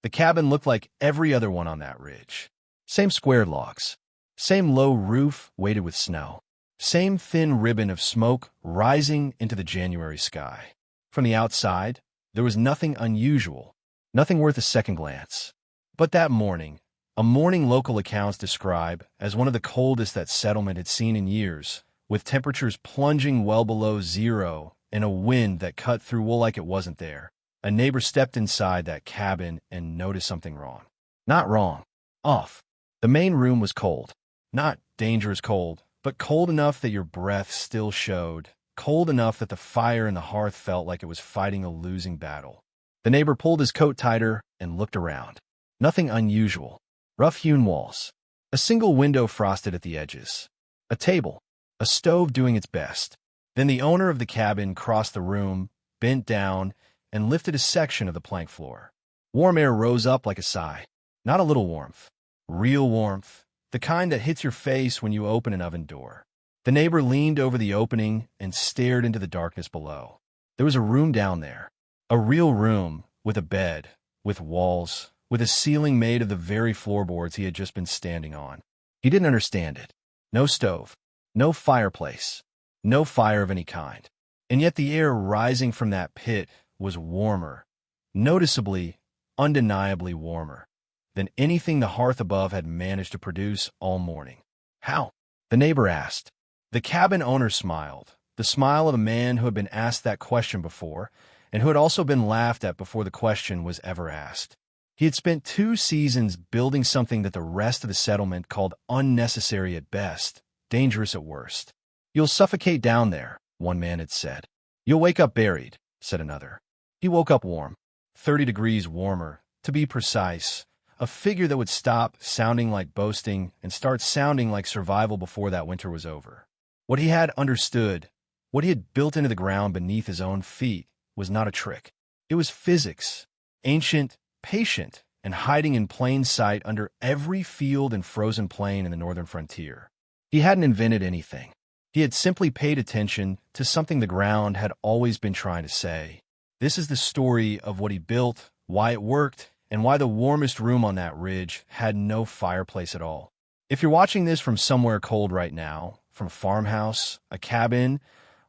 The cabin looked like every other one on that ridge. Same squared logs. Same low roof weighted with snow. Same thin ribbon of smoke rising into the January sky. From the outside, there was nothing unusual, nothing worth a second glance. But that morning, a morning local accounts describe as one of the coldest that settlement had seen in years, with temperatures plunging well below zero and a wind that cut through wool like it wasn't there. A neighbor stepped inside that cabin and noticed something wrong. Not wrong. Off. The main room was cold. Not dangerous cold, but cold enough that your breath still showed. Cold enough that the fire in the hearth felt like it was fighting a losing battle. The neighbor pulled his coat tighter and looked around. Nothing unusual. Rough-hewn walls. A single window frosted at the edges. A table. A stove doing its best. Then the owner of the cabin crossed the room, bent down, and lifted a section of the plank floor. Warm air rose up like a sigh. Not a little warmth. Real warmth. The kind that hits your face when you open an oven door. The neighbor leaned over the opening and stared into the darkness below. There was a room down there. A real room, with a bed, with walls, with a ceiling made of the very floorboards he had just been standing on. He didn't understand it. No stove. No fireplace. No fire of any kind. And yet the air rising from that pit was warmer, noticeably, undeniably warmer, than anything the hearth above had managed to produce all morning. How? The neighbor asked. The cabin owner smiled, the smile of a man who had been asked that question before, and who had also been laughed at before the question was ever asked. He had spent 2 seasons building something that the rest of the settlement called unnecessary at best, dangerous at worst. "You'll suffocate down there," one man had said. "You'll wake up buried," said another. He woke up warm, 30 degrees warmer, to be precise, a figure that would stop sounding like boasting and start sounding like survival before that winter was over. What he had understood, what he had built into the ground beneath his own feet, was not a trick. It was physics, ancient, patient, and hiding in plain sight under every field and frozen plain in the northern frontier. He hadn't invented anything. He had simply paid attention to something the ground had always been trying to say. This is the story of what he built, why it worked, and why the warmest room on that ridge had no fireplace at all. If you're watching this from somewhere cold right now, from a farmhouse, a cabin,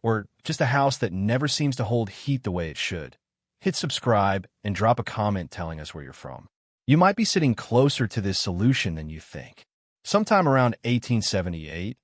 or just a house that never seems to hold heat the way it should, hit subscribe and drop a comment telling us where you're from. You might be sitting closer to this solution than you think. Sometime around 1878,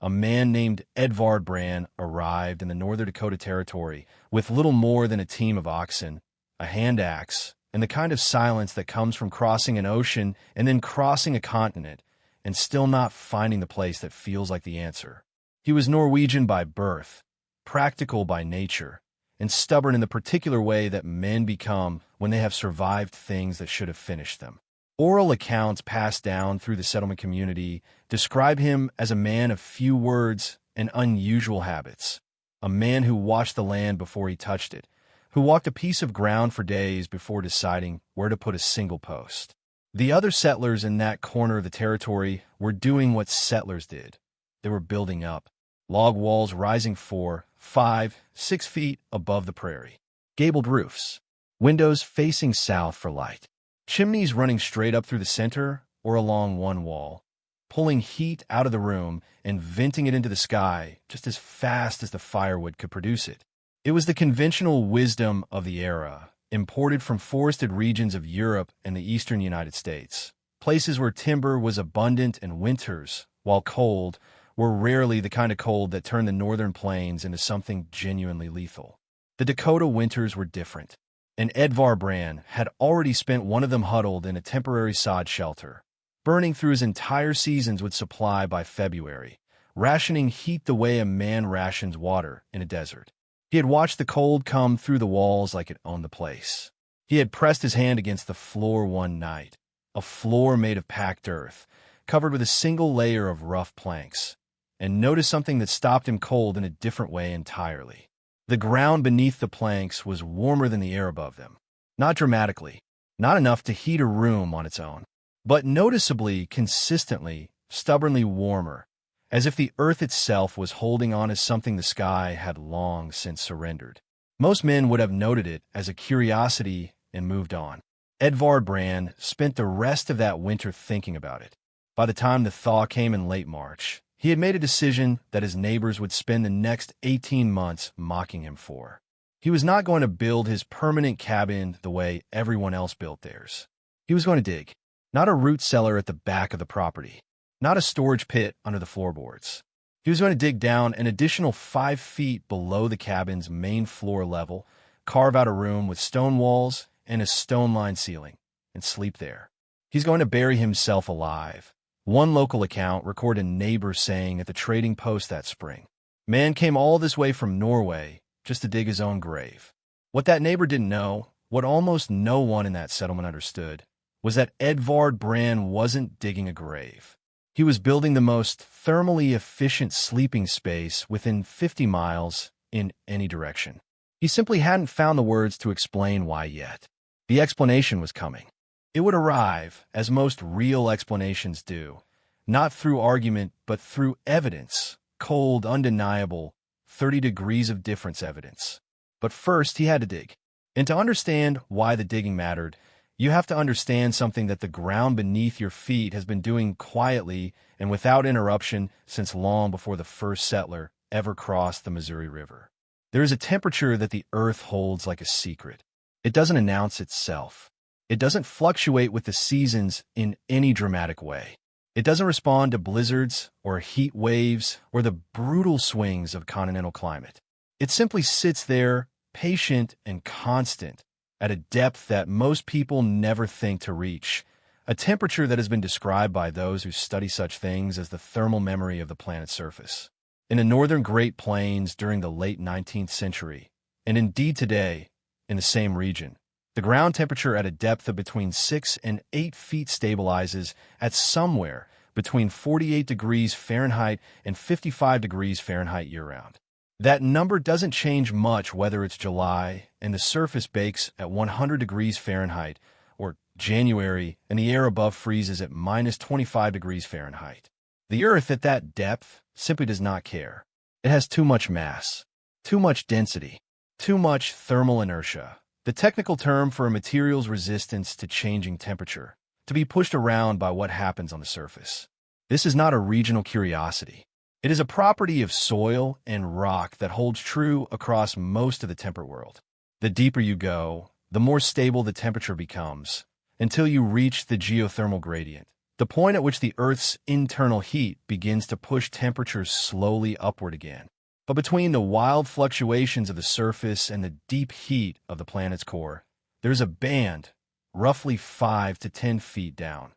a man named Edvard Brand arrived in the Northern Dakota Territory with little more than a team of oxen, a hand axe, and the kind of silence that comes from crossing an ocean and then crossing a continent and still not finding the place that feels like the answer. He was Norwegian by birth, practical by nature, and stubborn in the particular way that men become when they have survived things that should have finished them. Oral accounts passed down through the settlement community describe him as a man of few words and unusual habits, a man who watched the land before he touched it, who walked a piece of ground for days before deciding where to put a single post. The other settlers in that corner of the territory were doing what settlers did. They were building up, log walls rising 4, 5, 6 feet above the prairie, gabled roofs, windows facing south for light, chimneys running straight up through the center or along one wall, pulling heat out of the room and venting it into the sky just as fast as the firewood could produce it. It was the conventional wisdom of the era, imported from forested regions of Europe and the eastern United States, places where timber was abundant and winters, while cold, were rarely the kind of cold that turned the northern plains into something genuinely lethal. The Dakota winters were different, and Edvard Brand had already spent one of them huddled in a temporary sod shelter, burning through his entire seasons with supply by February, rationing heat the way a man rations water in a desert. He had watched the cold come through the walls like it owned the place. He had pressed his hand against the floor one night, a floor made of packed earth, covered with a single layer of rough planks, and noticed something that stopped him cold in a different way entirely. The ground beneath the planks was warmer than the air above them. Not dramatically, not enough to heat a room on its own, but noticeably, consistently, stubbornly warmer, as if the earth itself was holding on as something the sky had long since surrendered. Most men would have noted it as a curiosity and moved on. Edvard Brand spent the rest of that winter thinking about it. By the time the thaw came in late March, he had made a decision that his neighbors would spend the next 18 months mocking him for. He was not going to build his permanent cabin the way everyone else built theirs. He was going to dig. Not a root cellar at the back of the property. Not a storage pit under the floorboards. He was going to dig down an additional 5 feet below the cabin's main floor level, carve out a room with stone walls and a stone-lined ceiling, and sleep there. He's going to bury himself alive. One local account recorded a neighbor saying at the trading post that spring, "Man came all this way from Norway just to dig his own grave." What that neighbor didn't know, what almost no one in that settlement understood, was that Edvard Brand wasn't digging a grave. He was building the most thermally efficient sleeping space within 50 miles in any direction. He simply hadn't found the words to explain why yet. The explanation was coming. It would arrive, as most real explanations do, not through argument, but through evidence, cold, undeniable, 30 degrees of difference evidence. But first, he had to dig. And to understand why the digging mattered, you have to understand something that the ground beneath your feet has been doing quietly and without interruption since long before the first settler ever crossed the Missouri River. There is a temperature that the earth holds like a secret. It doesn't announce itself. It doesn't fluctuate with the seasons in any dramatic way. It doesn't respond to blizzards or heat waves or the brutal swings of continental climate. It simply sits there, patient and constant, at a depth that most people never think to reach, a temperature that has been described by those who study such things as the thermal memory of the planet's surface. In the northern Great Plains during the late 19th century, and indeed today, in the same region, the ground temperature at a depth of between 6 and 8 feet stabilizes at somewhere between 48 degrees Fahrenheit and 55 degrees Fahrenheit year-round. That number doesn't change much whether it's July and the surface bakes at 100 degrees Fahrenheit or January and the air above freezes at minus 25 degrees Fahrenheit. The Earth at that depth simply does not care. It has too much mass, too much density, too much thermal inertia, the technical term for a material's resistance to changing temperature, to be pushed around by what happens on the surface. This is not a regional curiosity. It is a property of soil and rock that holds true across most of the temperate world. The deeper you go, the more stable the temperature becomes, until you reach the geothermal gradient, the point at which the Earth's internal heat begins to push temperatures slowly upward again. But between the wild fluctuations of the surface and the deep heat of the planet's core, there's a band, roughly 5 to 10 feet down,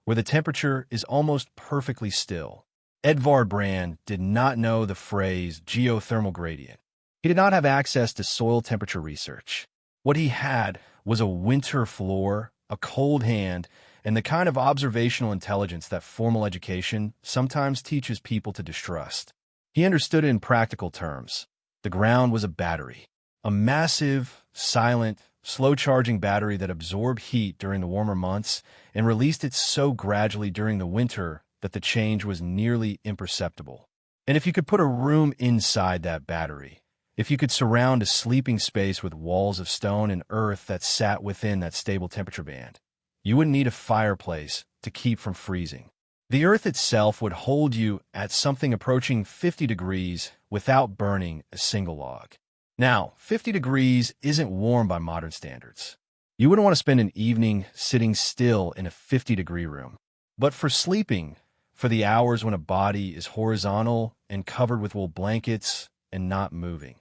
where the temperature is almost perfectly still. Edvard Brand did not know the phrase geothermal gradient. He did not have access to soil temperature research. What he had was a winter floor, a cold hand, and the kind of observational intelligence that formal education sometimes teaches people to distrust. He understood it in practical terms. The ground was a battery, a massive, silent, slow-charging battery that absorbed heat during the warmer months and released it so gradually during the winter that the change was nearly imperceptible. And if you could put a room inside that battery, if you could surround a sleeping space with walls of stone and earth that sat within that stable temperature band, you wouldn't need a fireplace to keep from freezing. The earth itself would hold you at something approaching 50 degrees without burning a single log. Now, 50 degrees isn't warm by modern standards. You wouldn't want to spend an evening sitting still in a 50-degree room. But for sleeping, for the hours when a body is horizontal and covered with wool blankets and not moving,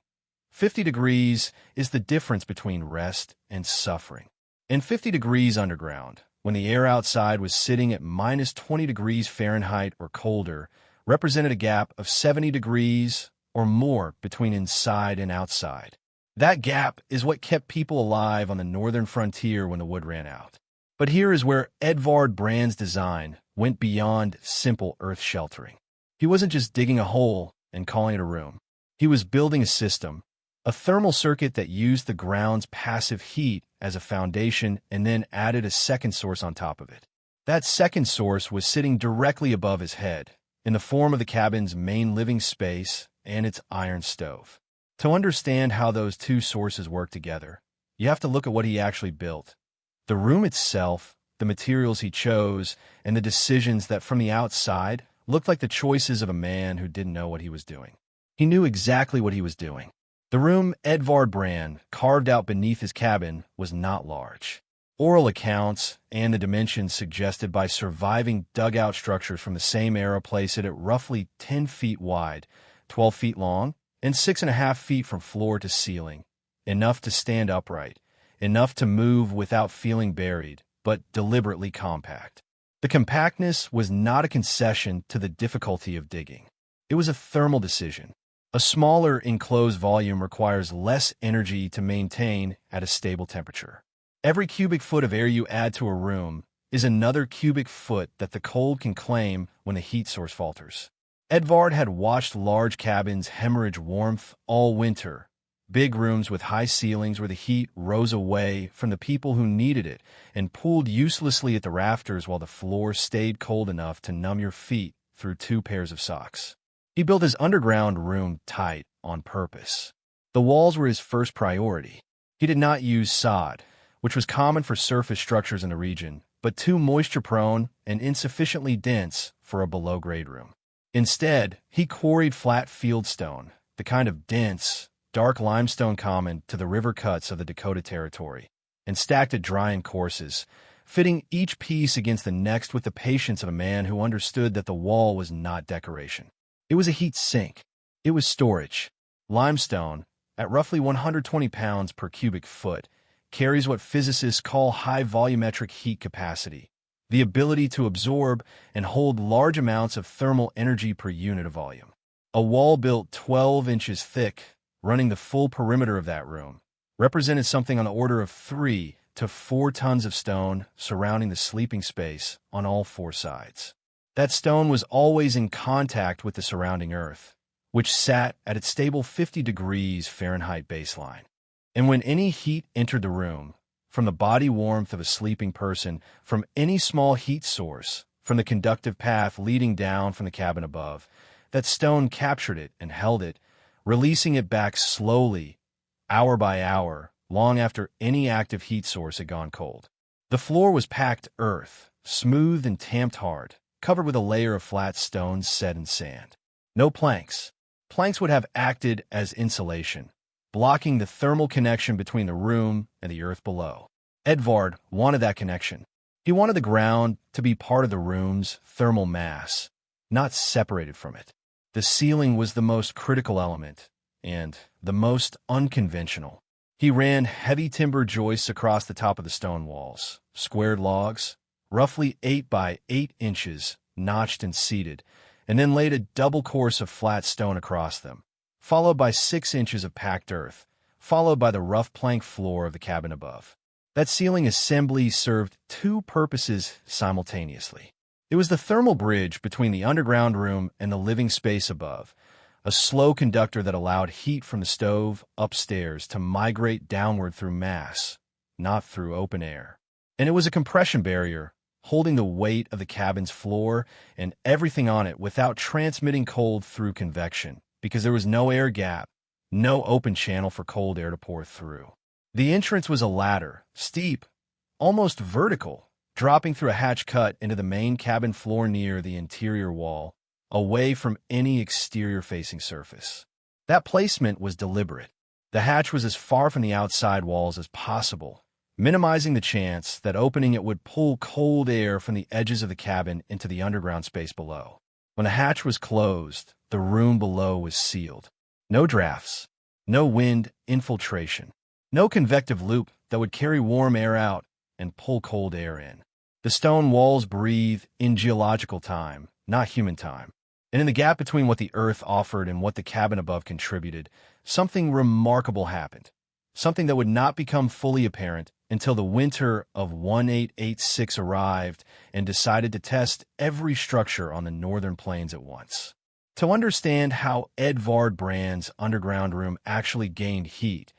50 degrees is the difference between rest and suffering. And 50 degrees underground, when the air outside was sitting at minus 20 degrees Fahrenheit or colder, represented a gap of 70 degrees or more between inside and outside. That gap is what kept people alive on the northern frontier when the wood ran out. But here is where Edvard Brand's design went beyond simple earth sheltering. He wasn't just digging a hole and calling it a room. He was building a system, a thermal circuit that used the ground's passive heat as a foundation and then added a second source on top of it. That second source was sitting directly above his head, in the form of the cabin's main living space and its iron stove. To understand how those two sources work together, you have to look at what he actually built. The room itself, the materials he chose, and the decisions that from the outside looked like the choices of a man who didn't know what he was doing. He knew exactly what he was doing. The room Edvard Brand carved out beneath his cabin was not large. Oral accounts and the dimensions suggested by surviving dugout structures from the same era place it at roughly 10 feet wide, 12 feet long, and 6.5 feet from floor to ceiling, enough to stand upright, enough to move without feeling buried, but deliberately compact. The compactness was not a concession to the difficulty of digging. It was a thermal decision. A smaller enclosed volume requires less energy to maintain at a stable temperature. Every cubic foot of air you add to a room is another cubic foot that the cold can claim when the heat source falters. Edvard had watched large cabins hemorrhage warmth all winter, big rooms with high ceilings where the heat rose away from the people who needed it and pooled uselessly at the rafters while the floor stayed cold enough to numb your feet through 2 pairs of socks. He built his underground room tight on purpose. The walls were his first priority. He did not use sod, which was common for surface structures in the region, but too moisture-prone and insufficiently dense for a below-grade room. Instead, he quarried flat fieldstone, the kind of dense, dark limestone common to the river cuts of the Dakota Territory, and stacked it dry in courses, fitting each piece against the next with the patience of a man who understood that the wall was not decoration. It was a heat sink. It was storage. Limestone, at roughly 120 pounds per cubic foot, carries what physicists call high volumetric heat capacity, the ability to absorb and hold large amounts of thermal energy per unit of volume. A wall built 12 inches thick, running the full perimeter of that room, represented something on the order of 3 to 4 tons of stone surrounding the sleeping space on all 4 sides. That stone was always in contact with the surrounding earth, which sat at its stable 50 degrees Fahrenheit baseline. And when any heat entered the room, from the body warmth of a sleeping person, from any small heat source, from the conductive path leading down from the cabin above, that stone captured it and held it, releasing it back slowly, hour by hour, long after any active heat source had gone cold. The floor was packed earth, smooth and tamped hard, covered with a layer of flat stones set in sand. No planks. Planks would have acted as insulation, blocking the thermal connection between the room and the earth below. Edvard wanted that connection. He wanted the ground to be part of the room's thermal mass, not separated from it. The ceiling was the most critical element, and the most unconventional. He ran heavy timber joists across the top of the stone walls, squared logs, roughly 8 by 8 inches, notched and seated, and then laid a double course of flat stone across them, followed by 6 inches of packed earth, followed by the rough plank floor of the cabin above. That ceiling assembly served 2 purposes simultaneously. It was the thermal bridge between the underground room and the living space above, a slow conductor that allowed heat from the stove upstairs to migrate downward through mass, not through open air. And it was a compression barrier, holding the weight of the cabin's floor and everything on it without transmitting cold through convection, because there was no air gap, no open channel for cold air to pour through. The entrance was a ladder, steep, almost vertical, dropping through a hatch cut into the main cabin floor near the interior wall, away from any exterior-facing surface. That placement was deliberate. The hatch was as far from the outside walls as possible, minimizing the chance that opening it would pull cold air from the edges of the cabin into the underground space below. When the hatch was closed, the room below was sealed. No drafts, no wind infiltration, no convective loop that would carry warm air out and pull cold air in. The stone walls breathe in geological time, not human time. And in the gap between what the earth offered and what the cabin above contributed, something remarkable happened. Something that would not become fully apparent until the winter of 1886 arrived and decided to test every structure on the northern plains at once. To understand how Edvard Brand's underground room actually gained heat,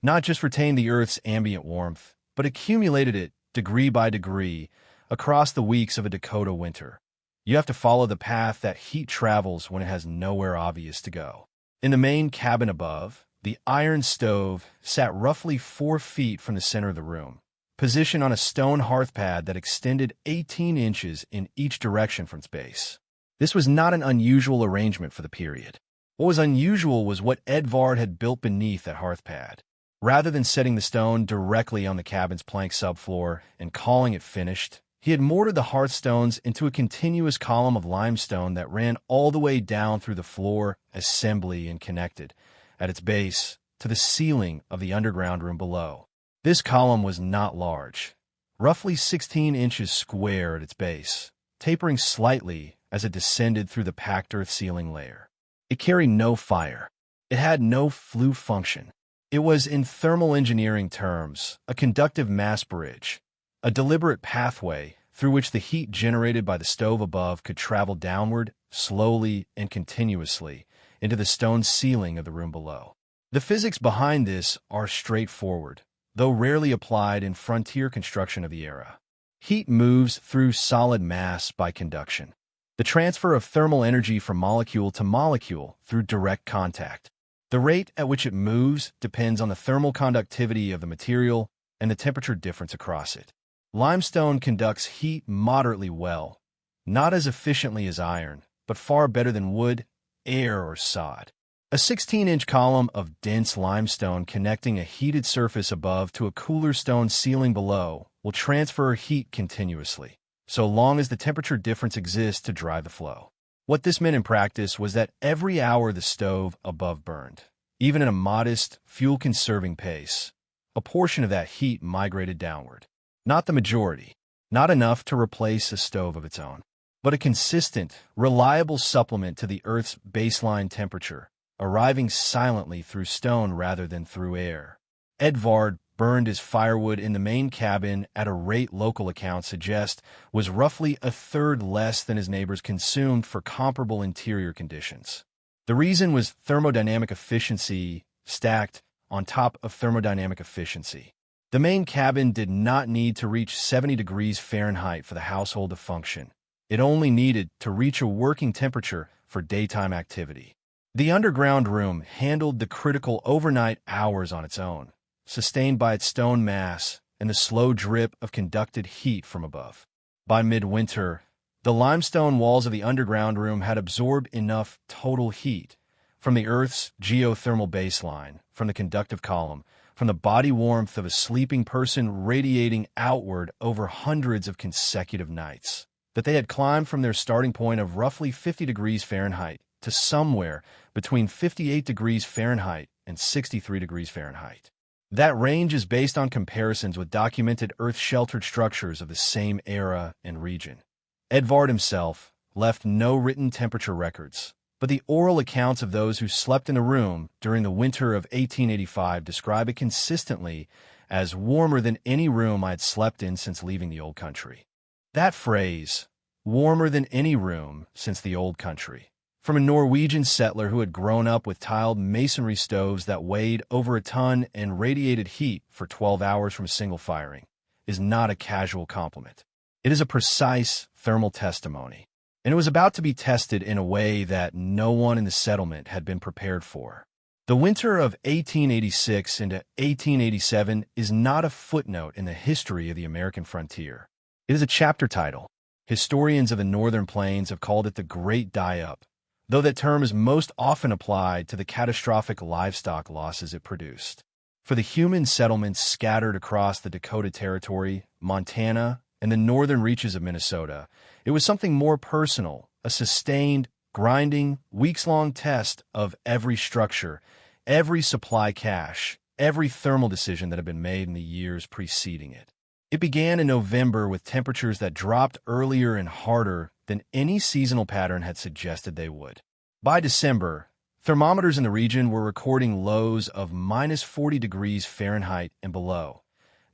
not just retained the Earth's ambient warmth, but accumulated it degree by degree across the weeks of a Dakota winter, you have to follow the path that heat travels when it has nowhere obvious to go. In the main cabin above, the iron stove sat roughly 4 feet from the center of the room, positioned on a stone hearth pad that extended 18 inches in each direction from its base. This was not an unusual arrangement for the period. What was unusual was what Edvard had built beneath that hearth pad. Rather than setting the stone directly on the cabin's plank subfloor and calling it finished, he had mortared the hearthstones into a continuous column of limestone that ran all the way down through the floor assembly and connected, at its base, to the ceiling of the underground room below. This column was not large, roughly 16 inches square at its base, tapering slightly as it descended through the packed earth ceiling layer. It carried no fire. It had no flue function. It was, in thermal engineering terms, a conductive mass bridge, a deliberate pathway through which the heat generated by the stove above could travel downward, slowly and continuously, into the stone ceiling of the room below. The physics behind this are straightforward, though rarely applied in frontier construction of the era. Heat moves through solid mass by conduction, the transfer of thermal energy from molecule to molecule through direct contact. The rate at which it moves depends on the thermal conductivity of the material and the temperature difference across it. Limestone conducts heat moderately well, not as efficiently as iron, but far better than wood, air, or sod. A 16-inch column of dense limestone connecting a heated surface above to a cooler stone ceiling below will transfer heat continuously, so long as the temperature difference exists to drive the flow. What this meant in practice was that every hour the stove above burned, even at a modest, fuel-conserving pace, a portion of that heat migrated downward. Not the majority, not enough to replace a stove of its own, but a consistent, reliable supplement to the Earth's baseline temperature, arriving silently through stone rather than through air. Edvard burned his firewood in the main cabin at a rate local accounts suggest was roughly a third less than his neighbors consumed for comparable interior conditions. The reason was thermodynamic efficiency stacked on top of thermodynamic efficiency. The main cabin did not need to reach 70 degrees Fahrenheit for the household to function. It only needed to reach a working temperature for daytime activity. The underground room handled the critical overnight hours on its own, sustained by its stone mass and the slow drip of conducted heat from above. By midwinter, the limestone walls of the underground room had absorbed enough total heat from the Earth's geothermal baseline, from the conductive column, from the body warmth of a sleeping person radiating outward over hundreds of consecutive nights, that they had climbed from their starting point of roughly 50 degrees Fahrenheit to somewhere between 58 degrees Fahrenheit and 63 degrees Fahrenheit. That range is based on comparisons with documented Earth-sheltered structures of the same era and region. Edvard himself left no written temperature records, but the oral accounts of those who slept in the room during the winter of 1885 describe it consistently as warmer than any room I had slept in since leaving the old country. That phrase, warmer than any room since the old country, from a Norwegian settler who had grown up with tiled masonry stoves that weighed over a ton and radiated heat for 12 hours from a single firing, is not a casual compliment. It is a precise thermal testimony, and it was about to be tested in a way that no one in the settlement had been prepared for. The winter of 1886 into 1887 is not a footnote in the history of the American frontier. It is a chapter title. Historians of the Northern Plains have called it the Great Die-Up, though that term is most often applied to the catastrophic livestock losses it produced. For the human settlements scattered across the Dakota Territory, Montana, and the northern reaches of Minnesota, it was something more personal, a sustained, grinding, weeks-long test of every structure, every supply cache, every thermal decision that had been made in the years preceding it. It began in November with temperatures that dropped earlier and harder than any seasonal pattern had suggested they would. By December, thermometers in the region were recording lows of minus 40 degrees Fahrenheit and below,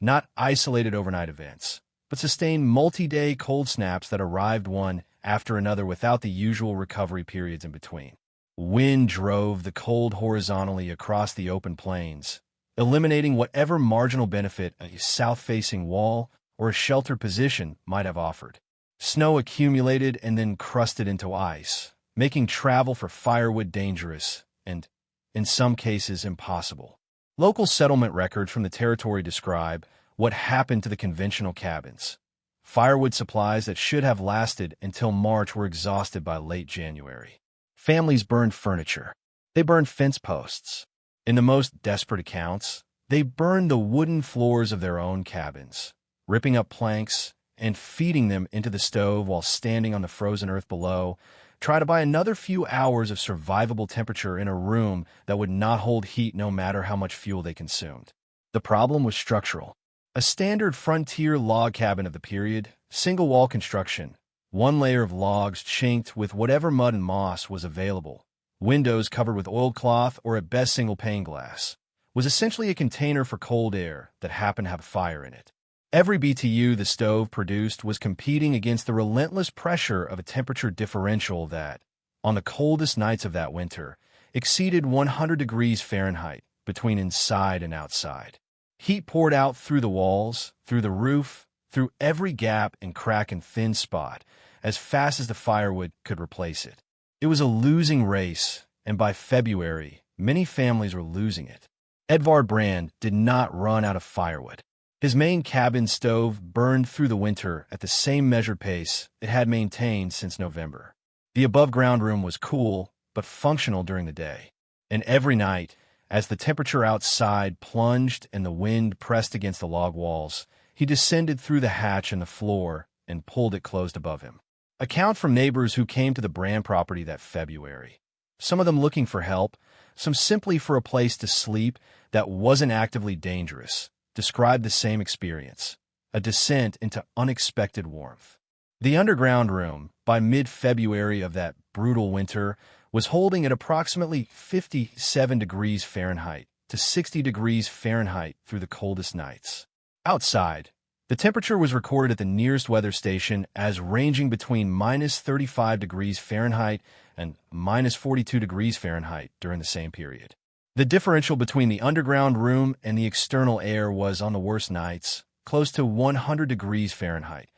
not isolated overnight events, but sustained multi-day cold snaps that arrived one after another without the usual recovery periods in between. Wind drove the cold horizontally across the open plains, eliminating whatever marginal benefit a south-facing wall or a sheltered position might have offered. Snow accumulated and then crusted into ice, making travel for firewood dangerous and, in some cases, impossible. Local settlement records from the territory describe what happened to the conventional cabins. Firewood supplies that should have lasted until March were exhausted by late January. Families burned furniture. They burned fence posts. In the most desperate accounts, they burned the wooden floors of their own cabins, ripping up planks and feeding them into the stove while standing on the frozen earth below, try to buy another few hours of survivable temperature in a room that would not hold heat no matter how much fuel they consumed. The problem was structural. A standard frontier log cabin of the period, single-wall construction, one layer of logs chinked with whatever mud and moss was available, windows covered with oilcloth or at best single-pane glass, was essentially a container for cold air that happened to have fire in it. Every BTU the stove produced was competing against the relentless pressure of a temperature differential that, on the coldest nights of that winter, exceeded 100 degrees Fahrenheit between inside and outside. Heat poured out through the walls, through the roof, through every gap and crack and thin spot, as fast as the firewood could replace it. It was a losing race, and by February, many families were losing it. Edvard Brand did not run out of firewood. His main cabin stove burned through the winter at the same measured pace it had maintained since November. The above-ground room was cool, but functional during the day. And every night, as the temperature outside plunged and the wind pressed against the log walls, he descended through the hatch in the floor and pulled it closed above him. Account from neighbors who came to the Brand property that February. Some of them looking for help, some simply for a place to sleep that wasn't actively dangerous, described the same experience, a descent into unexpected warmth. The underground room, by mid-February of that brutal winter, was holding at approximately 57 degrees Fahrenheit to 60 degrees Fahrenheit through the coldest nights. Outside, the temperature was recorded at the nearest weather station as ranging between minus 35 degrees Fahrenheit and minus 42 degrees Fahrenheit during the same period. The differential between the underground room and the external air was, on the worst nights, close to 100 degrees Fahrenheit,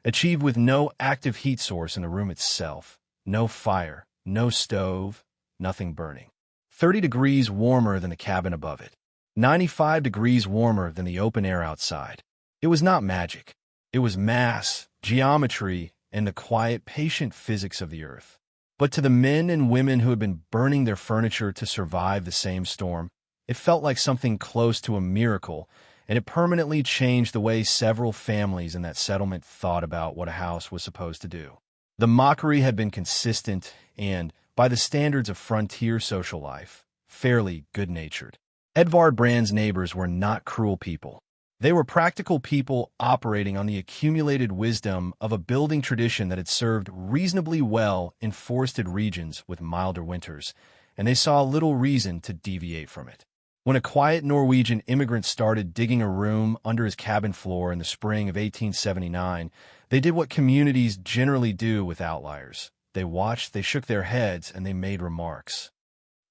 achieved with no active heat source in the room itself, no fire, no stove, nothing burning. 30 degrees warmer than the cabin above it. 95 degrees warmer than the open air outside. It was not magic. It was mass, geometry, and the quiet, patient physics of the earth. But to the men and women who had been burning their furniture to survive the same storm, it felt like something close to a miracle, and it permanently changed the way several families in that settlement thought about what a house was supposed to do. The mockery had been consistent and, by the standards of frontier social life, fairly good-natured. Edvard Brand's neighbors were not cruel people. They were practical people operating on the accumulated wisdom of a building tradition that had served reasonably well in forested regions with milder winters, and they saw little reason to deviate from it. When a quiet Norwegian immigrant started digging a room under his cabin floor in the spring of 1879, they did what communities generally do with outliers. They watched, they shook their heads, and they made remarks.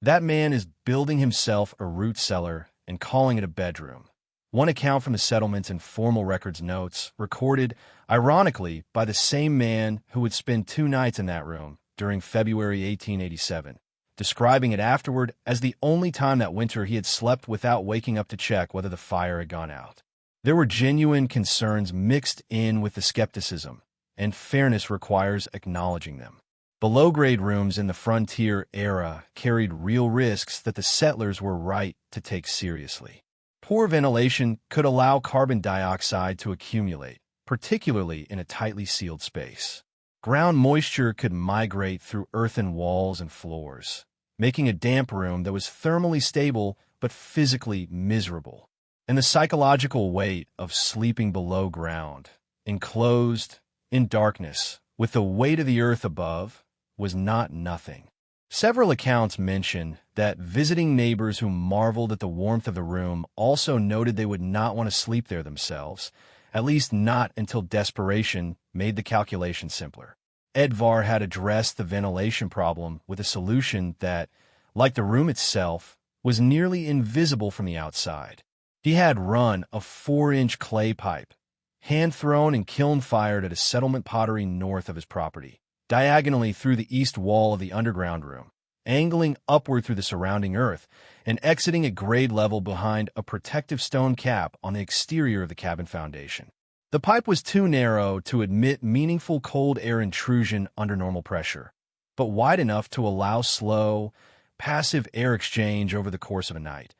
That man is building himself a root cellar and calling it a bedroom. One account from the settlement's informal records notes, recorded, ironically, by the same man who would spend 2 nights in that room during February 1887, describing it afterward as the only time that winter he had slept without waking up to check whether the fire had gone out. There were genuine concerns mixed in with the skepticism, and fairness requires acknowledging them. Below-grade rooms in the frontier era carried real risks that the settlers were right to take seriously. Poor ventilation could allow carbon dioxide to accumulate, particularly in a tightly sealed space. Ground moisture could migrate through earthen walls and floors, making a damp room that was thermally stable but physically miserable. And the psychological weight of sleeping below ground, enclosed, in darkness, with the weight of the earth above, was not nothing. Several accounts mention that visiting neighbors who marveled at the warmth of the room also noted they would not want to sleep there themselves, at least not until desperation made the calculation simpler. Edvar had addressed the ventilation problem with a solution that, like the room itself, was nearly invisible from the outside. He had run a 4-inch clay pipe, hand-thrown and kiln-fired at a settlement pottery north of his property, diagonally through the east wall of the underground room, angling upward through the surrounding earth and exiting at grade level behind a protective stone cap on the exterior of the cabin foundation. The pipe was too narrow to admit meaningful cold air intrusion under normal pressure, but wide enough to allow slow, passive air exchange over the course of a night,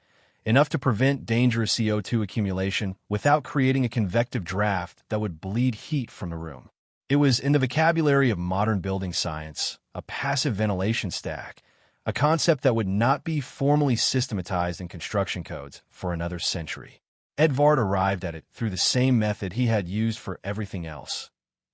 enough to prevent dangerous CO2 accumulation without creating a convective draft that would bleed heat from the room. It was, in the vocabulary of modern building science, a passive ventilation stack, a concept that would not be formally systematized in construction codes for another century. Edvard arrived at it through the same method he had used for everything else: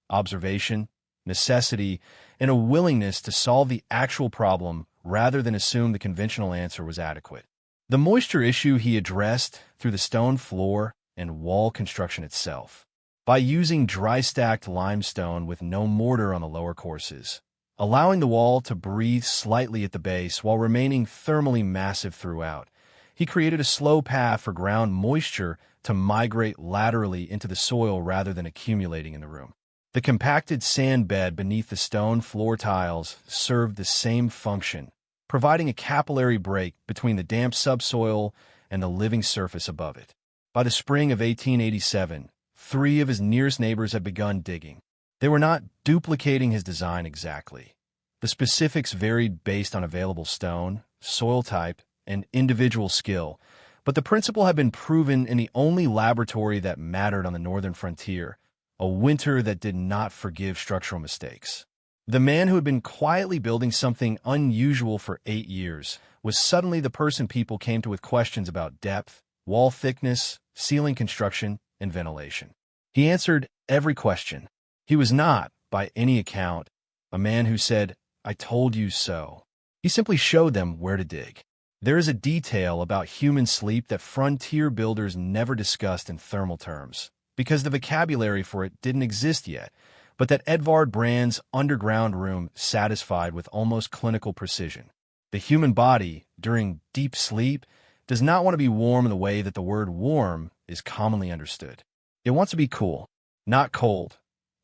observation, necessity, and a willingness to solve the actual problem rather than assume the conventional answer was adequate. The moisture issue he addressed through the stone floor and wall construction itself, by using dry-stacked limestone with no mortar on the lower courses, allowing the wall to breathe slightly at the base while remaining thermally massive throughout. He created a slow path for ground moisture to migrate laterally into the soil rather than accumulating in the room. The compacted sand bed beneath the stone floor tiles served the same function, providing a capillary break between the damp subsoil and the living surface above it. By the spring of 1887, 3 of his nearest neighbors had begun digging. They were not duplicating his design exactly. The specifics varied based on available stone, soil type, and individual skill, but the principle had been proven in the only laboratory that mattered on the northern frontier, a winter that did not forgive structural mistakes. The man who had been quietly building something unusual for 8 years was suddenly the person people came to with questions about depth, wall thickness, ceiling construction, and ventilation. He answered every question. He was not, by any account, a man who said, "I told you so." He simply showed them where to dig. There is a detail about human sleep that frontier builders never discussed in thermal terms, because the vocabulary for it didn't exist yet, but that Edvard Brand's underground room satisfied with almost clinical precision. The human body, during deep sleep, does not want to be warm in the way that the word warm is commonly understood. It wants to be cool, not cold.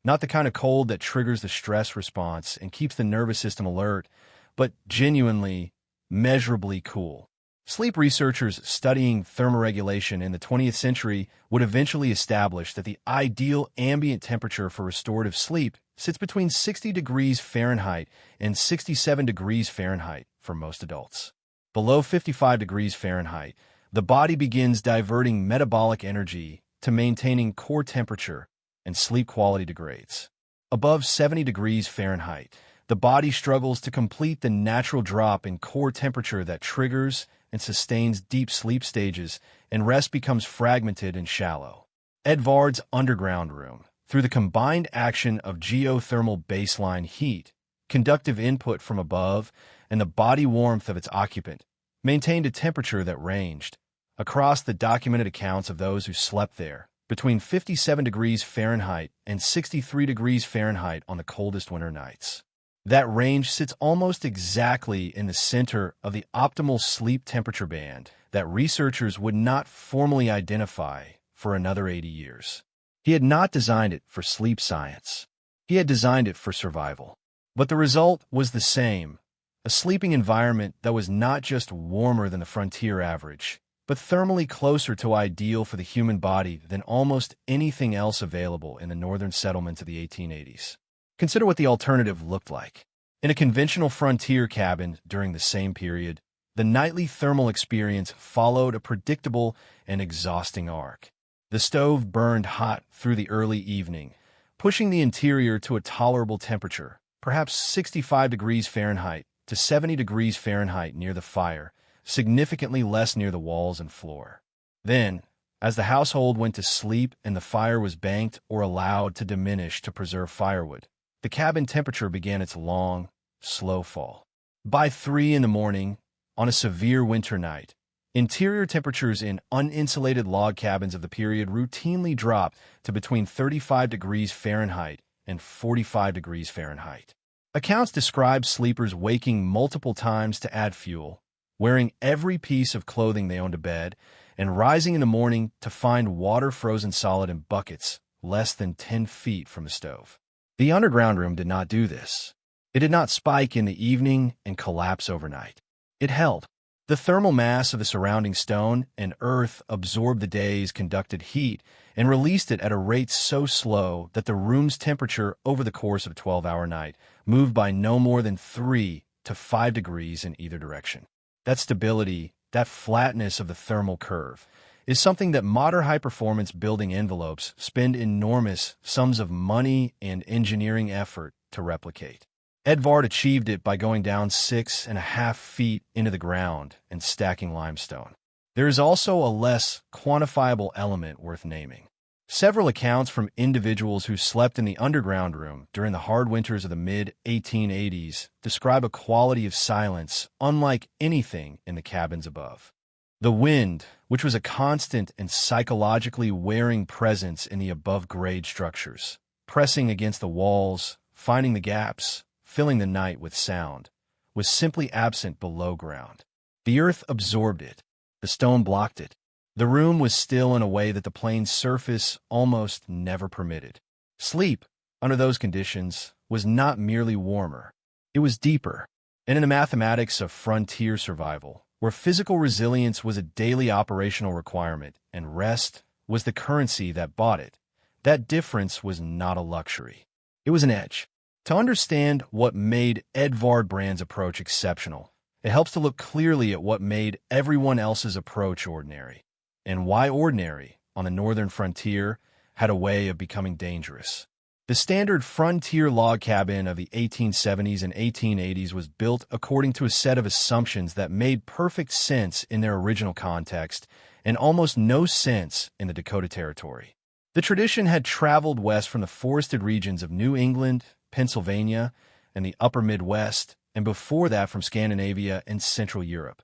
Not the kind of cold that triggers the stress response and keeps the nervous system alert, but genuinely, measurably cool. Sleep researchers studying thermoregulation in the 20th century would eventually establish that the ideal ambient temperature for restorative sleep sits between 60 degrees Fahrenheit and 67 degrees Fahrenheit for most adults. Below 55 degrees Fahrenheit, the body begins diverting metabolic energy to maintaining core temperature, and sleep quality degrades. Above 70 degrees Fahrenheit, the body struggles to complete the natural drop in core temperature that triggers and sustains deep sleep stages, and rest becomes fragmented and shallow. Edvard's underground room, through the combined action of geothermal baseline heat, conductive input from above, and the body warmth of its occupant, maintained a temperature that ranged, across the documented accounts of those who slept there, between 57 degrees Fahrenheit and 63 degrees Fahrenheit on the coldest winter nights. That range sits almost exactly in the center of the optimal sleep temperature band that researchers would not formally identify for another 80 years. He had not designed it for sleep science. He had designed it for survival. But the result was the same, a sleeping environment that was not just warmer than the frontier average, but thermally closer to ideal for the human body than almost anything else available in the northern settlements of the 1880s. Consider what the alternative looked like. In a conventional frontier cabin during the same period, the nightly thermal experience followed a predictable and exhausting arc. The stove burned hot through the early evening, pushing the interior to a tolerable temperature, perhaps 65 degrees Fahrenheit to 70 degrees Fahrenheit near the fire, significantly less near the walls and floor. Then, as the household went to sleep and the fire was banked or allowed to diminish to preserve firewood, the cabin temperature began its long, slow fall. By 3 in the morning, on a severe winter night, interior temperatures in uninsulated log cabins of the period routinely dropped to between 35 degrees Fahrenheit and 45 degrees Fahrenheit. Accounts describe sleepers waking multiple times to add fuel, wearing every piece of clothing they owned to bed, and rising in the morning to find water frozen solid in buckets less than 10 feet from the stove. The underground room did not do this. It did not spike in the evening and collapse overnight. It held. The thermal mass of the surrounding stone and earth absorbed the day's conducted heat and released it at a rate so slow that the room's temperature over the course of a 12-hour night moved by no more than 3 to 5 degrees in either direction. That stability, that flatness of the thermal curve, is something that modern high-performance building envelopes spend enormous sums of money and engineering effort to replicate. Edvard achieved it by going down 6.5 feet into the ground and stacking limestone. There is also a less quantifiable element worth naming. Several accounts from individuals who slept in the underground room during the hard winters of the mid-1880s describe a quality of silence unlike anything in the cabins above. The wind, which was a constant and psychologically wearing presence in the above-grade structures, pressing against the walls, finding the gaps, filling the night with sound, was simply absent below ground. The earth absorbed it. The stone blocked it. The room was still in a way that the plane's surface almost never permitted. Sleep, under those conditions, was not merely warmer. It was deeper. And in the mathematics of frontier survival, where physical resilience was a daily operational requirement and rest was the currency that bought it, that difference was not a luxury. It was an edge. To understand what made Edvard Brand's approach exceptional, it helps to look clearly at what made everyone else's approach ordinary, and why ordinary, on the northern frontier, had a way of becoming dangerous. The standard frontier log cabin of the 1870s and 1880s was built according to a set of assumptions that made perfect sense in their original context and almost no sense in the Dakota Territory. The tradition had traveled west from the forested regions of New England, Pennsylvania, and the upper Midwest, and before that from Scandinavia and Central Europe.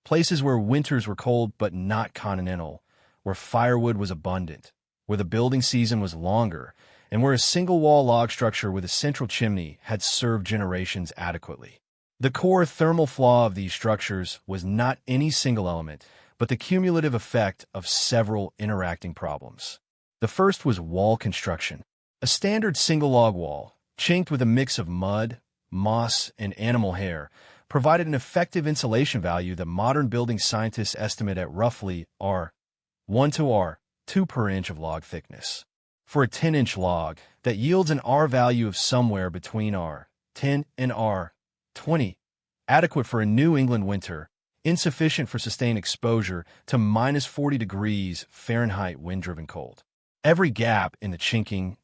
Places where winters were cold but not continental, where firewood was abundant, where the building season was longer, and where a single-wall log structure with a central chimney had served generations adequately. The core thermal flaw of these structures was not any single element, but the cumulative effect of several interacting problems. The first was wall construction. A standard single-log wall, chinked with a mix of mud, moss, and animal hair, provided an effective insulation value that modern building scientists estimate at roughly R1 to R2 per inch of log thickness. For a 10-inch log, that yields an R value of somewhere between R10 and R20, adequate for a New England winter, insufficient for sustained exposure to minus 40 degrees Fahrenheit wind-driven cold. Every gap in the chinking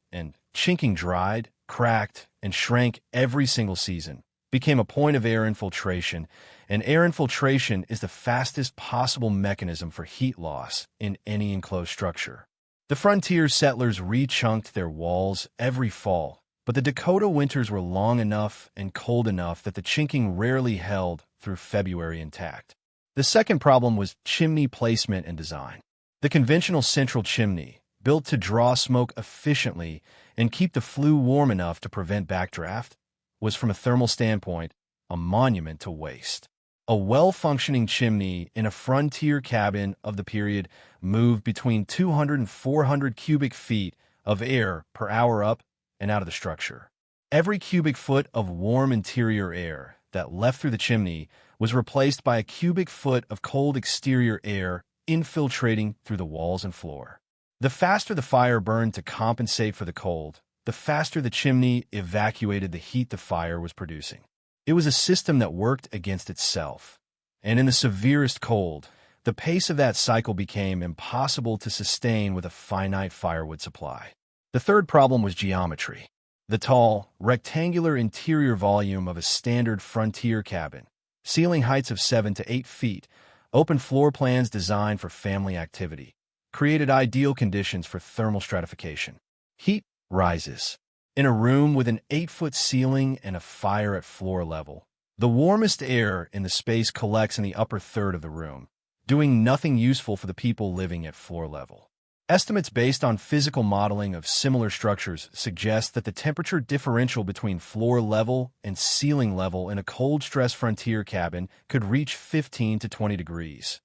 dried, cracked, and shrank every single season, became a point of air infiltration, and air infiltration is the fastest possible mechanism for heat loss in any enclosed structure. The frontier settlers re-chunked their walls every fall, but the Dakota winters were long enough and cold enough that the chinking rarely held through February intact. The second problem was chimney placement and design. The conventional central chimney, built to draw smoke efficiently and keep the flue warm enough to prevent backdraft, was from a thermal standpoint a monument to waste. A well-functioning chimney in a frontier cabin of the period moved between 200 and 400 cubic feet of air per hour up and out of the structure. Every cubic foot of warm interior air that left through the chimney was replaced by a cubic foot of cold exterior air infiltrating through the walls and floor. The faster the fire burned to compensate for the cold, the faster the chimney evacuated the heat the fire was producing. It was a system that worked against itself. And in the severest cold, the pace of that cycle became impossible to sustain with a finite firewood supply. The third problem was geometry. The tall, rectangular interior volume of a standard frontier cabin, ceiling heights of 7 to 8 feet, open floor plans designed for family activity, created ideal conditions for thermal stratification. Heat rises. In a room with an 8-foot ceiling and a fire at floor level, the warmest air in the space collects in the upper third of the room, doing nothing useful for the people living at floor level. Estimates based on physical modeling of similar structures suggest that the temperature differential between floor level and ceiling level in a cold-stress frontier cabin could reach 15 to 20 degrees,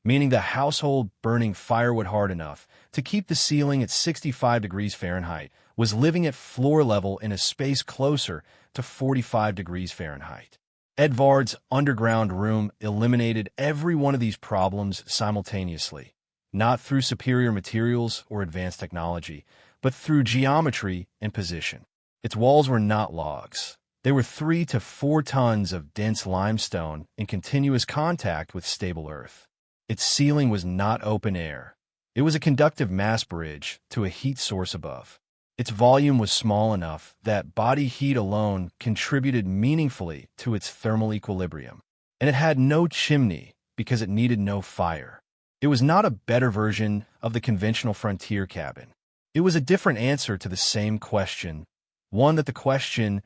meaning the household burning firewood hard enough to keep the ceiling at 65 degrees Fahrenheit was living at floor level in a space closer to 45 degrees Fahrenheit. Edvard's underground room eliminated every one of these problems simultaneously, not through superior materials or advanced technology, but through geometry and position. Its walls were not logs. They were 3 to 4 tons of dense limestone in continuous contact with stable earth. Its ceiling was not open air. It was a conductive mass bridge to a heat source above. Its volume was small enough that body heat alone contributed meaningfully to its thermal equilibrium. And it had no chimney because it needed no fire. It was not a better version of the conventional frontier cabin. It was a different answer to the same question, one that the question,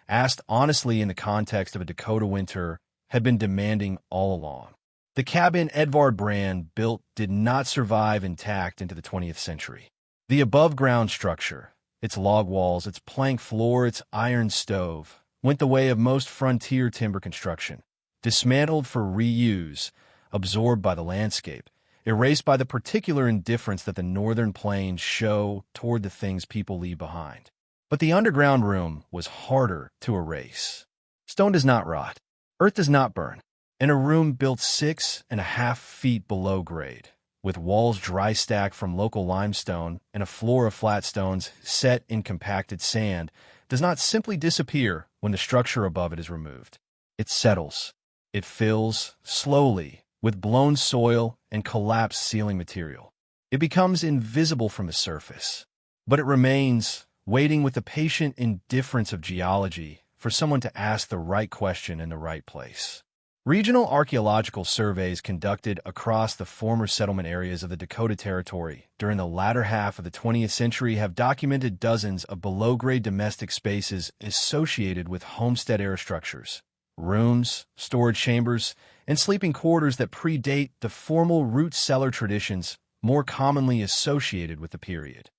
asked honestly in the context of a Dakota winter, had been demanding all along. The cabin Edvard Brand built did not survive intact into the 20th century. The above-ground structure, its log walls, its plank floor, its iron stove, went the way of most frontier timber construction, dismantled for reuse, absorbed by the landscape, erased by the particular indifference that the northern plains show toward the things people leave behind. But the underground room was harder to erase. Stone does not rot. Earth does not burn. In a room built 6.5 feet below grade, with walls dry stacked from local limestone and a floor of flat stones set in compacted sand, does not simply disappear when the structure above it is removed. It settles. It fills, slowly, with blown soil and collapsed ceiling material. It becomes invisible from the surface, but it remains, waiting with the patient indifference of geology for someone to ask the right question in the right place. Regional archaeological surveys conducted across the former settlement areas of the Dakota Territory during the latter half of the 20th century have documented dozens of below-grade domestic spaces associated with homestead-era structures, rooms, storage chambers, and sleeping quarters that predate the formal root cellar traditions more commonly associated with the period.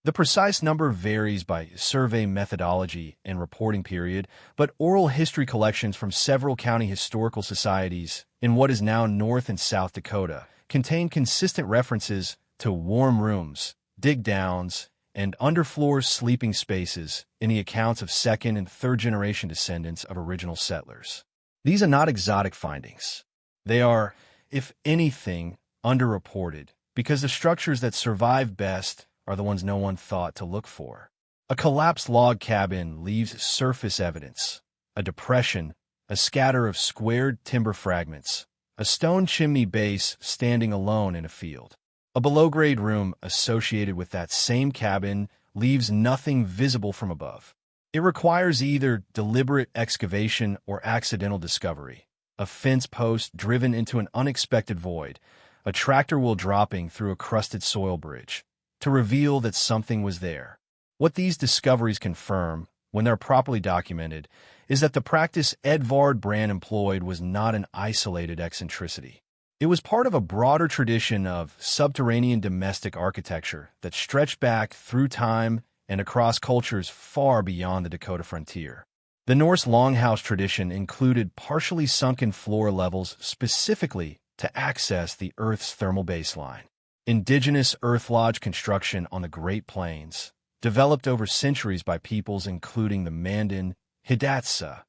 The precise number varies by survey methodology and reporting period, but oral history collections from several county historical societies in what is now North and South Dakota contain consistent references to warm rooms, dig-downs, and underfloor sleeping spaces in the accounts of second- and third-generation descendants of original settlers. These are not exotic findings. They are, if anything, underreported, because the structures that survive best are the ones no one thought to look for. A collapsed log cabin leaves surface evidence, a depression, a scatter of squared timber fragments, a stone chimney base standing alone in a field. A below-grade room associated with that same cabin leaves nothing visible from above. It requires either deliberate excavation or accidental discovery, a fence post driven into an unexpected void, a tractor wheel dropping through a crusted soil bridge, to reveal that something was there. What these discoveries confirm, when they're properly documented, is that the practice Edvard Brand employed was not an isolated eccentricity. It was part of a broader tradition of subterranean domestic architecture that stretched back through time and across cultures far beyond the Dakota frontier. The Norse longhouse tradition included partially sunken floor levels specifically to access the Earth's thermal baseline. Indigenous earth lodge construction on the Great Plains, developed over centuries by peoples including the Mandan, Hidatsa,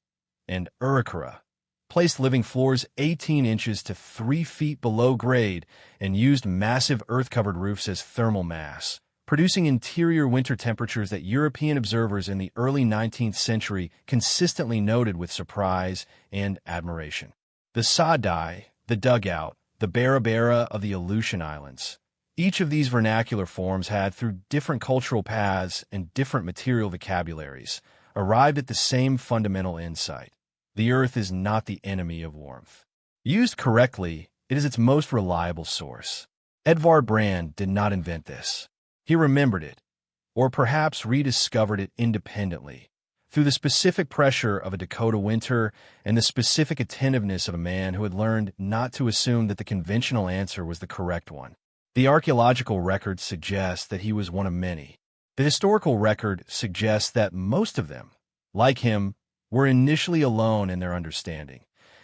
and Arikara, placed living floors 18 inches to 3 feet below grade and used massive earth-covered roofs as thermal mass, producing interior winter temperatures that European observers in the early 19th century consistently noted with surprise and admiration. The Sadai, the dugout, the Barabara of the Aleutian Islands. Each of these vernacular forms had, through different cultural paths and different material vocabularies, arrived at the same fundamental insight. The earth is not the enemy of warmth. Used correctly, it is its most reliable source. Edvard Brand did not invent this. He remembered it, or perhaps rediscovered it independently, through the specific pressure of a Dakota winter and the specific attentiveness of a man who had learned not to assume that the conventional answer was the correct one. The archaeological record suggests that he was one of many. The historical record suggests that most of them, like him, were initially alone in their understanding,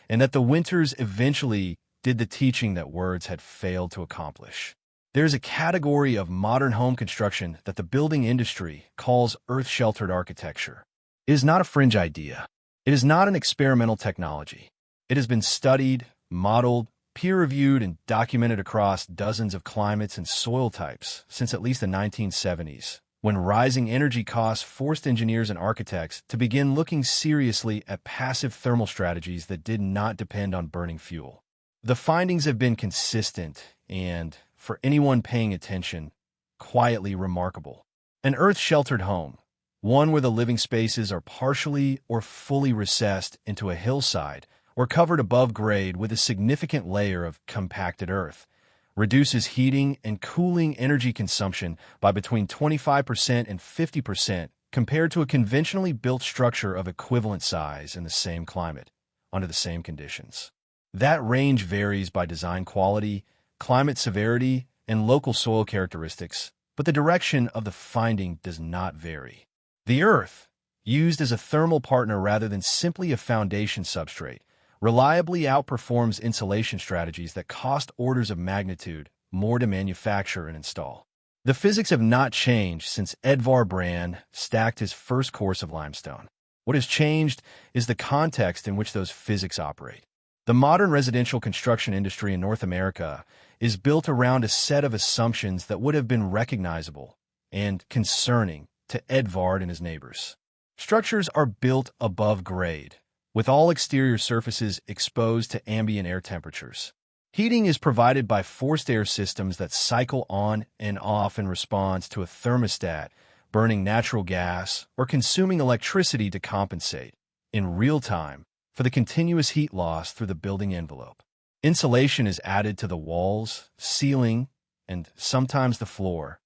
and that the winters eventually did the teaching that words had failed to accomplish. There's a category of modern home construction that the building industry calls earth-sheltered architecture. It is not a fringe idea. It is not an experimental technology. It has been studied, modeled, peer-reviewed, and documented across dozens of climates and soil types since at least the 1970s, when rising energy costs forced engineers and architects to begin looking seriously at passive thermal strategies that did not depend on burning fuel. The findings have been consistent and, for anyone paying attention, quietly remarkable. An Earth-sheltered home, one where the living spaces are partially or fully recessed into a hillside or covered above grade with a significant layer of compacted earth, reduces heating and cooling energy consumption by between 25% and 50% compared to a conventionally built structure of equivalent size in the same climate, under the same conditions. That range varies by design quality, climate severity, and local soil characteristics, but the direction of the finding does not vary. The Earth, used as a thermal partner rather than simply a foundation substrate, reliably outperforms insulation strategies that cost orders of magnitude more to manufacture and install. The physics have not changed since Edvard Brand stacked his first course of limestone. What has changed is the context in which those physics operate. The modern residential construction industry in North America is built around a set of assumptions that would have been recognizable and concerning to Edvard and his neighbors. Structures are built above grade, with all exterior surfaces exposed to ambient air temperatures. Heating is provided by forced air systems that cycle on and off in response to a thermostat, burning natural gas or consuming electricity to compensate, in real time, for the continuous heat loss through the building envelope. Insulation is added to the walls, ceiling, and sometimes the floor,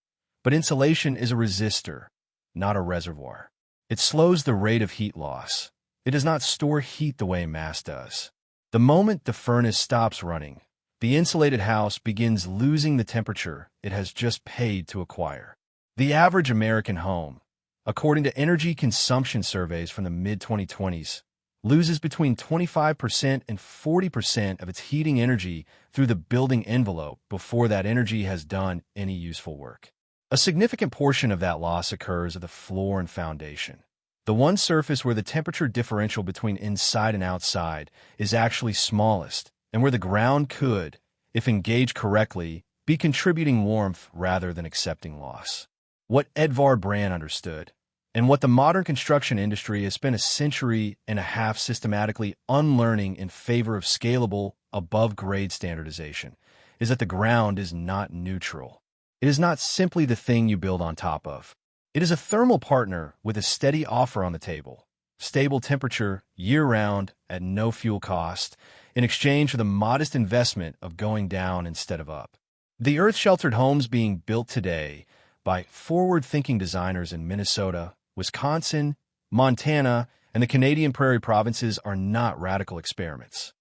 but insulation is a resistor, not a reservoir. It slows the rate of heat loss. It does not store heat the way mass does. The moment the furnace stops running, the insulated house begins losing the temperature it has just paid to acquire. The average American home, according to energy consumption surveys from the mid-2020s, loses between 25% and 40% of its heating energy through the building envelope before that energy has done any useful work. A significant portion of that loss occurs at the floor and foundation, the one surface where the temperature differential between inside and outside is actually smallest, and where the ground could, if engaged correctly, be contributing warmth rather than accepting loss. What Edvard Brand understood, and what the modern construction industry has spent a century and a half systematically unlearning in favor of scalable, above-grade standardization, is that the ground is not neutral. It is not simply the thing you build on top of. It is a thermal partner with a steady offer on the table, stable temperature year-round at no fuel cost, in exchange for the modest investment of going down instead of up. The earth-sheltered homes being built today by forward-thinking designers in Minnesota, Wisconsin, Montana, and the Canadian Prairie provinces are not radical experiments.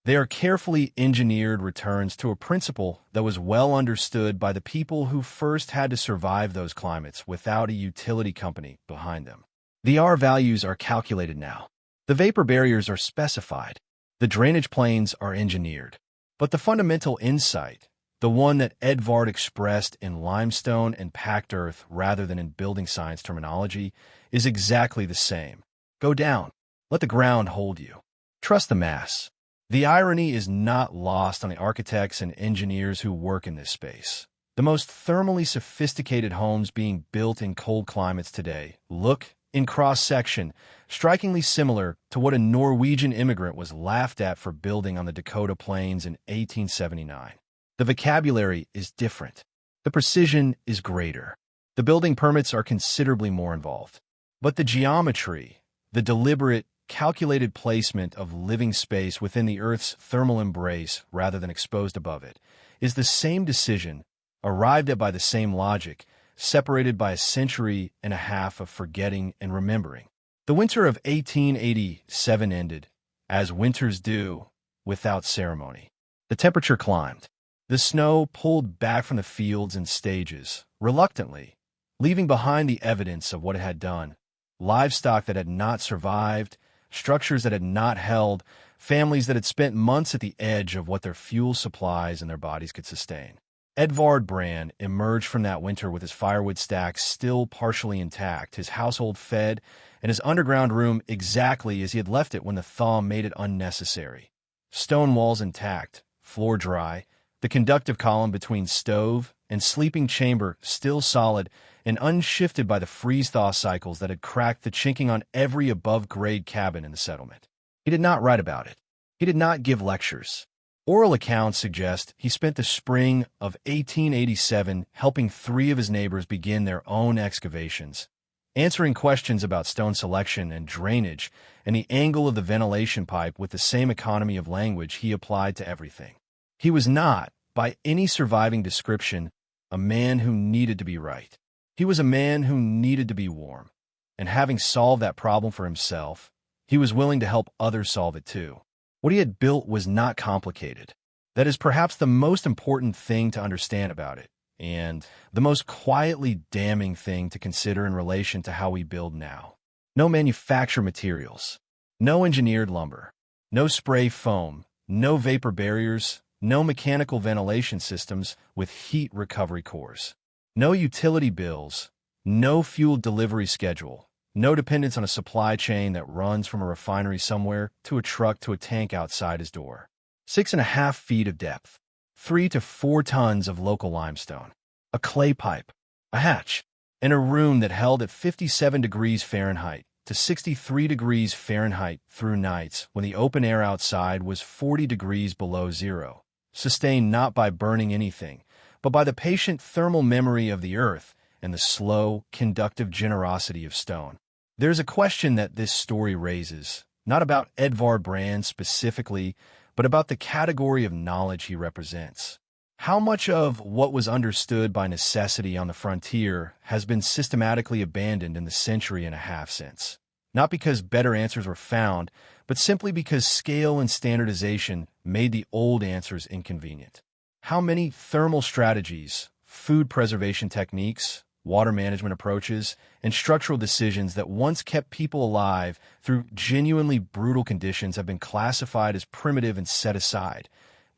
They are carefully engineered returns to a principle that was well understood by the people who first had to survive those climates without a utility company behind them. The R values are calculated now. The vapor barriers are specified. The drainage planes are engineered. But the fundamental insight, the one that Edvard expressed in limestone and packed earth rather than in building science terminology, is exactly the same. Go down. Let the ground hold you. Trust the mass. The irony is not lost on the architects and engineers who work in this space. The most thermally sophisticated homes being built in cold climates today look, in cross-section, strikingly similar to what a Norwegian immigrant was laughed at for building on the Dakota Plains in 1879. The vocabulary is different. The precision is greater. The building permits are considerably more involved. But the geometry, the deliberate, calculated placement of living space within the Earth's thermal embrace rather than exposed above it, is the same decision, arrived at by the same logic, separated by a century and a half of forgetting and remembering. The winter of 1887 ended, as winters do, without ceremony. The temperature climbed. The snow pulled back from the fields and stages, reluctantly, leaving behind the evidence of what it had done, livestock that had not survived, structures that had not held, families that had spent months at the edge of what their fuel supplies and their bodies could sustain. Edvard Brand emerged from that winter with his firewood stacks still partially intact, his household fed, and his underground room exactly as he had left it when the thaw made it unnecessary. Stone walls intact, floor dry, the conductive column between stove and sleeping chamber still solid and unshifted by the freeze-thaw cycles that had cracked the chinking on every above-grade cabin in the settlement. He did not write about it. He did not give lectures. Oral accounts suggest he spent the spring of 1887 helping 3 of his neighbors begin their own excavations, answering questions about stone selection and drainage and the angle of the ventilation pipe with the same economy of language he applied to everything. He was not, by any surviving description, a man who needed to be right. He was a man who needed to be warm, and having solved that problem for himself, he was willing to help others solve it too. What he had built was not complicated. That is perhaps the most important thing to understand about it, and the most quietly damning thing to consider in relation to how we build now. No manufactured materials, no engineered lumber, no spray foam, no vapor barriers, no mechanical ventilation systems with heat recovery cores, no utility bills, no fuel delivery schedule, no dependence on a supply chain that runs from a refinery somewhere to a truck to a tank outside his door. 6.5 feet of depth, 3 to 4 tons of local limestone, a clay pipe, a hatch, and a room that held at 57 degrees Fahrenheit to 63 degrees Fahrenheit through nights when the open air outside was 40 degrees below zero, sustained not by burning anything, but by the patient thermal memory of the earth and the slow, conductive generosity of stone. There's a question that this story raises, not about Edvard Brand specifically, but about the category of knowledge he represents. How much of what was understood by necessity on the frontier has been systematically abandoned in the century and a half since? Not because better answers were found, but simply because scale and standardization made the old answers inconvenient. How many thermal strategies, food preservation techniques, water management approaches, and structural decisions that once kept people alive through genuinely brutal conditions have been classified as primitive and set aside,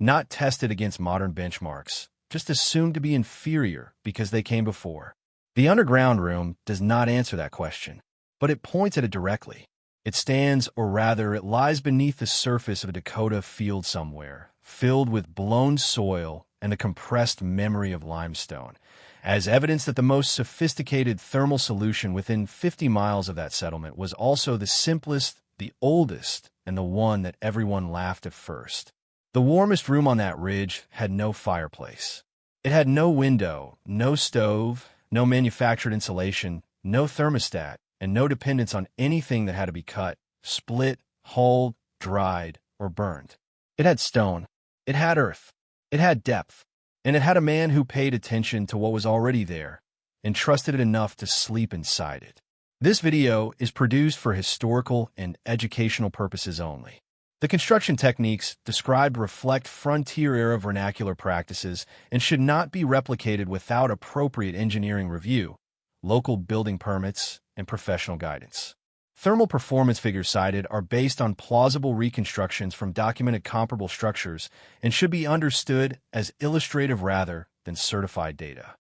not tested against modern benchmarks, just assumed to be inferior because they came before? The underground room does not answer that question, but it points at it directly. It stands, or rather, it lies beneath the surface of a Dakota field somewhere, filled with blown soil and the compressed memory of limestone, as evidence that the most sophisticated thermal solution within 50 miles of that settlement was also the simplest, the oldest, and the one that everyone laughed at first. The warmest room on that ridge had no fireplace. It had no window, no stove, no manufactured insulation, no thermostat, and no dependence on anything that had to be cut, split, hauled, dried, or burned. It had stone. It had earth. It had depth. And it had a man who paid attention to what was already there and trusted it enough to sleep inside it. This video is produced for historical and educational purposes only. The construction techniques described reflect frontier-era vernacular practices and should not be replicated without appropriate engineering review, local building permits, and professional guidance. Thermal performance figures cited are based on plausible reconstructions from documented comparable structures and should be understood as illustrative rather than certified data.